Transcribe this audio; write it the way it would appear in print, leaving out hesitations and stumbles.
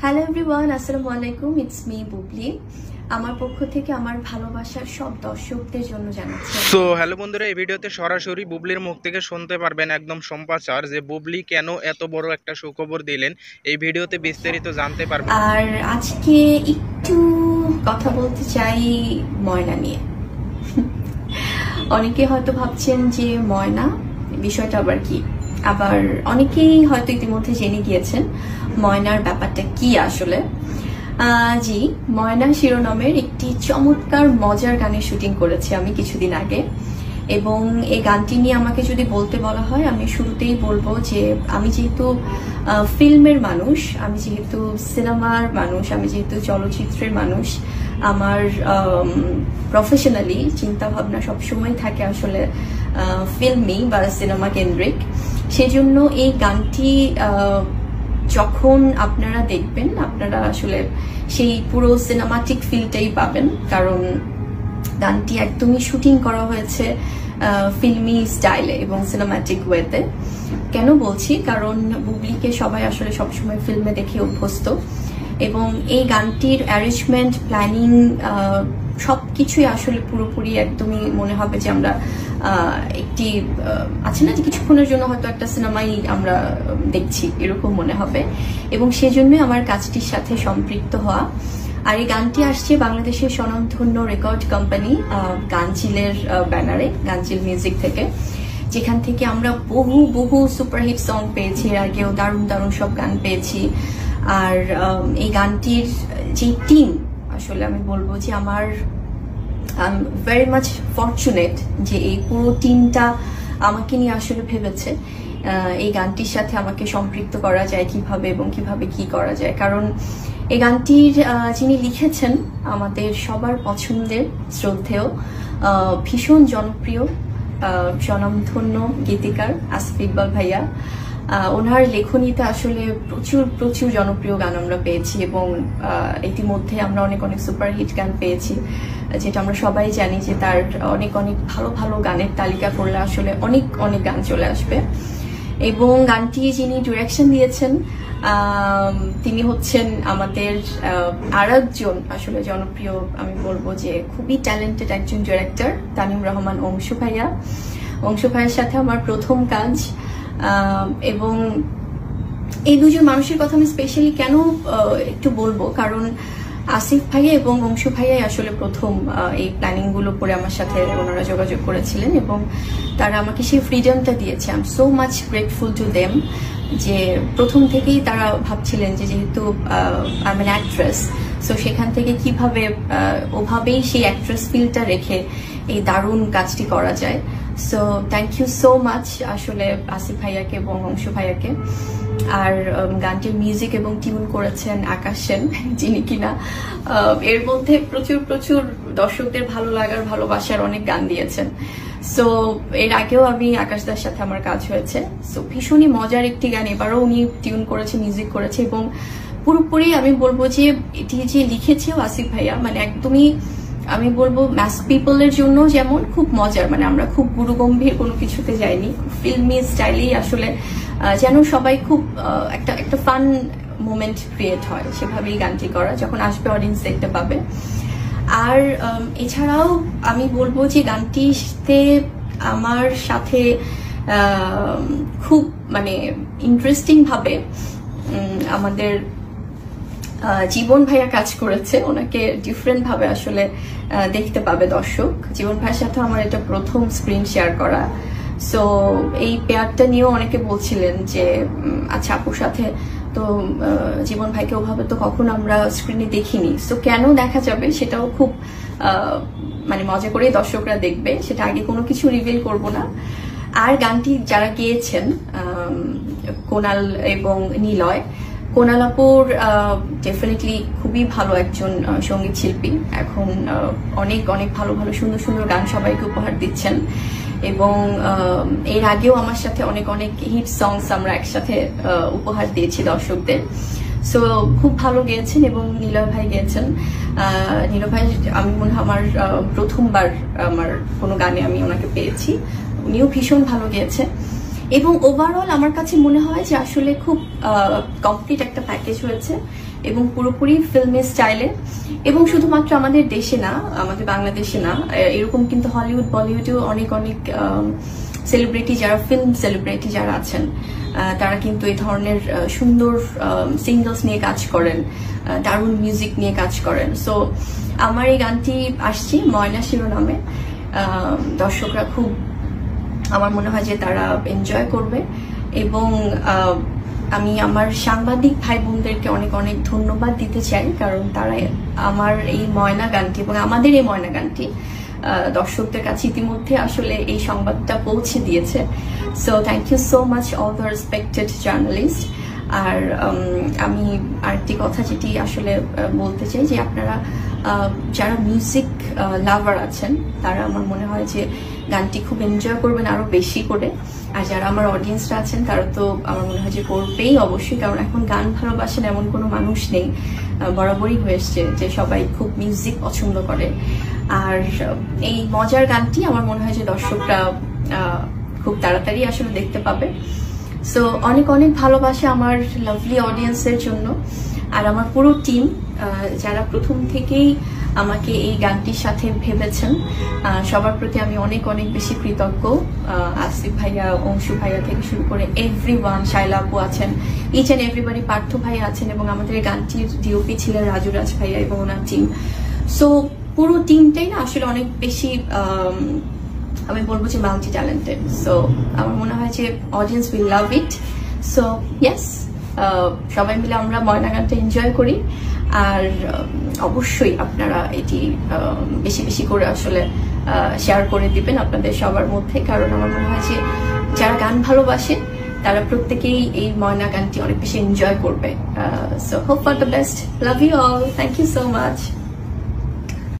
Hello everyone, আসসালামু আলাইকুম। It's me Bubly. আমার পক্ষ থেকে আমার ভালোবাসার সব দর্শকদের জন্য জানাচ্ছি। সো হ্যালো বন্ধুরা, এই ভিডিওতে সরাসরি বুবলির মুখ থেকে শুনতে পারবেন একদম সম্প্রচার যে বুবলি কেন এত বড় একটা সুখবর দিলেন। এই ভিডিওতে বিস্তারিত জানতে পারবেন। আর আজকে একটু কথা বলতে চাই ময়না নিয়ে। অনেকে হয়তো ভাবছেন যে ময়না বিষয়টা আবার কি, আবার অনেকেই হয়তো ইতিমধ্যে জেনে গিয়েছেন ময়নার ব্যাপারটা কি আসলে। জি, ময়না শিরোনামের একটি চমৎকার মজার গানের শুটিং করেছি আমি কিছুদিন আগে, এবং এই গানটি নিয়ে আমাকে যদি বলতে বলা হয় আমি শুরুতেই বলবো যে আমি যেহেতু ফিল্মের মানুষ, আমি যেহেতু সিনেমার মানুষ, আমি যেহেতু চলচ্চিত্রের মানুষ, আমার প্রফেশনালি চিন্তা ভাবনা সবসময় থাকে আসলে ফিল্মি বা সিনেমা কেন্দ্রিক। সেজন্য এই গানটি যখন আপনারা দেখবেন আপনারা আসলে সেই পুরো সিনেমাটিক ফিলটাই পাবেন, কারণ গানটি একদমই শুটিং করা হয়েছে ফিল্মি স্টাইলে এবং সিনেমাটিক ওয়েতে। কেন বলছি, কারণ বুবলিকে সবাই আসলে সবসময় ফিল্মে দেখে অভ্যস্ত, এবং এই গানটির অ্যারেঞ্জমেন্ট, প্ল্যানিং সবকিছুই আসলে পুরোপুরি একদমই মনে হবে যে আমরা একটি আছে না যে কিছুক্ষণের জন্য হয়তো একটা সিনেমাই আমরা দেখছি, এরকম মনে হবে। এবং সেজন্যই আমার কাজটির সাথে সম্পৃক্ত হওয়া। আর এই গানটি আসছে বাংলাদেশের স্বনামধন্য রেকর্ড কোম্পানি গানচিলের ব্যানারে, গানচিল মিউজিক থেকে, যেখান থেকে আমরা বহু বহু সুপারহিট সং পেয়েছি, এর আগেও দারুণ দারুণ সব গান পেয়েছি। আর এই গানটির যে টিম, আসলে আমি বলবো যে আমার ভেরি মাচ ফরচুনেট যে এই পুরো টিমটা আমাকে নিয়ে আসলে ভেবেছে এই গানটির সাথে আমাকে সম্পৃক্ত করা যায় কিভাবে এবং কিভাবে কি করা যায়। কারণ এই গানটির যিনি লিখেছেন আমাদের সবার পছন্দের, শ্রদ্ধেয়, ভীষণ জনপ্রিয় স্বনামধন্য গীতিকার আসিফ ইকবাল ভাইয়া। ওনার লেখনীতে আসলে প্রচুর প্রচুর জনপ্রিয় গান আমরা পেয়েছি, এবং ইতিমধ্যে আমরা অনেক অনেক সুপারহিট গান পেয়েছি, যেটা আমরা সবাই জানি যে তার অনেক অনেক ভালো ভালো গানের তালিকা করলে আসলে অনেক অনেক গান চলে আসবে। এবং গানটি যিনি ডিরেকশন দিয়েছেন তিনি হচ্ছেন আমাদের আরেকজন আসলে জনপ্রিয়, আমি বলবো যে খুবই ট্যালেন্টেড একজন ডিরেক্টর, তানিম রহমান অংশু ভাইয়া। অংশু ভাইয়ের সাথে আমার প্রথম কাজ, এবং এই দুজন মানুষের কথা আমি স্পেশালি কেন একটু বলবো, কারণ আসিফ ভাইয়া এবং অংশু ভাইয়াই আসলে প্রথম এই প্ল্যানিং গুলো করে আমার সাথে ওনারা যোগাযোগ করেছিলেন, এবং তারা আমাকে সেই ফ্রিডমটা দিয়েছে। I am so much grateful to them, যে প্রথম থেকেই তারা ভাবছিলেন যে যেহেতু I am an actress, so সেখান থেকে কিভাবে ওভাবেই সেই অ্যাক্ট্রেস ফিলটা রেখে এই দারুণ কাজটি করা যায়। So thank you so much আসলে আসিফ ভাইয়াকে এবং অংশু ভাইয়াকে। আর গানটির মিউজিক এবং টিউন করেছেন আকাশ সেন, যিনি কিনা এর মধ্যে প্রচুর প্রচুর দর্শকদের ভালো লাগার, ভালোবাসার অনেক গান দিয়েছেন। সো এর আগেও আমি আকাশদার সাথে আমার কাজ হয়েছে। সো ভীষণই মজার একটি গান এবারও উনি টিউন করেছে, মিউজিক করেছে, এবং পুরোপুরি আমি বলবো যে এটি যে লিখেছেও আসিফ ভাইয়া, মানে একদমই আমি বলবো ম্যাস পিপলের জন্য যেমন খুব মজার, মানে আমরা খুব গুরুগম্ভীর কোনো কিছুতে যাইনি, খুব ফিল্মি স্টাইলেই আসলে যেন সবাই খুব একটা একটা ফান মোমেন্ট ক্রিয়েট হয়, সেভাবেই গানটি করা। যখন আসবে অডিয়েন্স দেখতে পাবে। আর এছাড়াও আমি বলবো যে গানটিতে আমার সাথে খুব মানে ইন্টারেস্টিং ভাবে আমাদের জীবন ভাইয়া কাজ করেছে। ওনাকে ডিফারেন্ট ভাবে আসলে দেখতে পাবে দর্শক। জীবন ভাইয়ের সাথে আমার এটা প্রথম স্ক্রিন শেয়ার করা। সো এই পেয়ারটা নিয়েও অনেকে বলছিলেন যে আচ্ছা, আপুর সাথে তো জীবন ভাইকে ওভাবে তো কখনো আমরা স্ক্রিনে দেখিনি, সো কেন দেখা যাবে সেটাও খুব মানে মজা করেই দর্শকরা দেখবে, সেটা আগে কোনো কিছু রিভিল করব না। আর গানটি যারা গেয়েছেন কোনাল এবং নিলয়, কোনাল আপুর ডেফিনেটলি খুবই ভালো একজন সঙ্গীত শিল্পী, এখন অনেক অনেক ভালো ভালো সুন্দর সুন্দর গান সবাইকে উপহার দিচ্ছেন, এবং এর আগেও আমার সাথে অনেক অনেক হিট সংস আমরা একসাথে উপহার দিয়েছি দর্শকদের। সো খুব ভালো গেয়েছেন, এবং নীলয় ভাই গেয়েছেন। নীলয় ভাই আমি মনে হয় আমার প্রথমবার আমার কোনো গানে আমি ওনাকে পেয়েছি, উনিও ভীষণ ভালো গেয়েছে। এবং ওভারঅল আমার কাছে মনে হয় যে আসলে খুব কমপ্লিট একটা প্যাকেজ হয়েছে এবং পুরোপুরি ফিল্মের স্টাইলে, এবং শুধুমাত্র আমাদের দেশে না, আমাদের বাংলাদেশে না, এরকম কিন্তু হলিউড বলিউডেও অনেক অনেক সেলিব্রিটি, যারা ফিল্ম সেলিব্রিটি যারা আছেন, তারা কিন্তু এই ধরনের সুন্দর সিঙ্গলস নিয়ে কাজ করেন, দারুণ মিউজিক নিয়ে কাজ করেন। সো আমার এই গানটি আসছে ময়না শিরোনামে, দর্শকরা খুব, আমার মনে হয় যে তারা এনজয় করবে। এবং আমি আমার সাংবাদিক ভাই বোনদেরকে অনেক অনেক ধন্যবাদ দিতে চাই, কারণ তারা আমার এই ময়না গানটি এবং আমাদের এই ময়না গানটি দর্শকদের কাছে ইতিমধ্যে আসলে এই সংবাদটা পৌঁছে দিয়েছে। So thank you so much all the respected journalist. আর আমি আরেকটি কথা যেটি আসলে বলতে চাই যে আপনারা যারা মিউজিক লাভার আছেন তারা আমার মনে হয় যে গানটি খুব এনজয় করবেন আরো বেশি করে। আর যারা আমার অডিয়েন্সরা আছেন তারা তো আমার মনে হয় যে করবেই অবশ্যই, কারণ এখন গান ভালোবাসেন এমন কোনো মানুষ নেই, বরাবরই হয়ে এসছে যে সবাই খুব মিউজিক পছন্দ করে। আর এই মজার গানটি আমার মনে হয় যে দর্শকরা খুব তাড়াতাড়ি আসলে দেখতে পাবে। সো অনেক অনেক ভালোবাসা আমার লাভলি অডিয়েন্সের জন্য। আর আমার পুরো টিম যারা প্রথম থেকেই আমাকে এই গানটির সাথে ভেবেছেন, সবার প্রতি আমি অনেক অনেক বেশি কৃতজ্ঞ। আসিফ ভাইয়া, অংশু ভাইয়া থেকে শুরু করে এভরিওয়ান, শাইলা আপু আছেন, ইচ অ্যান্ড এভরিবডি, পার্থ ভাইয়া আছেন, এবং আমাদের এই গানটির ডিওপি ছিলেন রাজু রাজ ভাইয়া এবং ওনার টিম। সো পুরো টিমটাই না আসলে অনেক বেশি, আমি বলবো যে মাল্টি ট্যালেন্টেড। সো আমার মনে হয় যে audience will love it. So yes, সবাই মিলে আমরা ময়না গানটা এনজয় করি। আর অবশ্যই আপনারা এটি বেশি বেশি করে আসলে শেয়ার করে দিবেন আপনাদের সবার মধ্যে, কারণ আমার মনে হয় যে যারা গান ভালোবাসে তারা প্রত্যেকেই এই ময়না গানটি অনেক বেশি এনজয় করবে। So hope for the best, love you all, thank you so much.